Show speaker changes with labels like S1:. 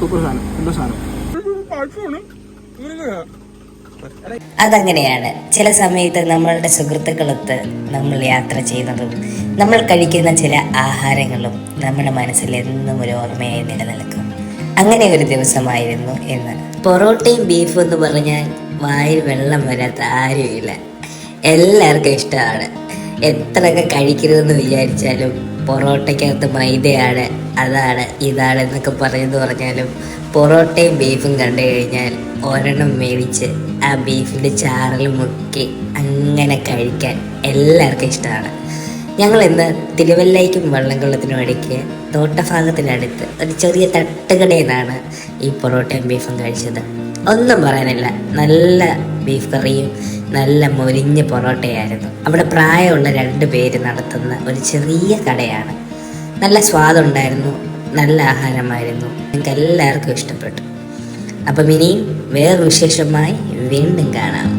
S1: Super സാധനം, എന്തോ സാധനം.
S2: അതങ്ങനെയാണ്. ചില സമയത്ത് നമ്മളുടെ സുഹൃത്തുക്കളൊത്ത് നമ്മൾ യാത്ര ചെയ്യുന്നതും നമ്മൾ കഴിക്കുന്ന ചില ആഹാരങ്ങളും നമ്മുടെ മനസ്സിൽ എന്നും ഒരു ഓർമ്മയായി നിലനിൽക്കും. അങ്ങനെ ഒരു ദിവസമായിരുന്നു ഇന്ന്. പൊറോട്ടയും ബീഫും എന്ന് പറഞ്ഞാൽ വായിൽ വെള്ളം വരാത്ത ആരുമില്ല. എല്ലാവർക്കും ഇഷ്ടമാണ്. എത്രയൊക്കെ കഴിക്കരുതെന്ന് വിചാരിച്ചാലും പൊറോട്ടയ്ക്കകത്ത് മൈദയാണ്, അതാണ് ഇതാണ് എന്നൊക്കെ പറഞ്ഞാലും പൊറോട്ടയും ബീഫും കണ്ടു കഴിഞ്ഞാൽ ഒരെണ്ണം മേടിച്ച് ആ ബീഫിൻ്റെ ചാറിൽ മുക്കി അങ്ങനെ കഴിക്കാൻ എല്ലാവർക്കും ഇഷ്ടമാണ്. ഞങ്ങൾ ഇന്ന് തിരുവല്ലയ്ക്കും വള്ളംകുളത്തിനും ഇടയ്ക്ക് തോട്ടഭാഗത്തിനടുത്ത് ഒരു ചെറിയ തട്ടുകടയിൽ നിന്നാണ് ഈ പൊറോട്ടയും ബീഫും കഴിച്ചത്. ഒന്നും പറയാനില്ല, നല്ല ബീഫ് കറിയും നല്ല മൊരിഞ്ഞ പൊറോട്ടയായിരുന്നു. അവിടെ പ്രായമുള്ള 2 പേര് നടത്തുന്ന ഒരു ചെറിയ കടയാണ്. നല്ല സ്വാദുണ്ടായിരുന്നു, നല്ല ആഹാരമായിരുന്നു. എനിക്ക് എല്ലാവർക്കും ഇഷ്ടപ്പെട്ടു. അപ്പം ഇനിയും വേറൊരു വിശേഷമായി വീണ്ടും കാണാം.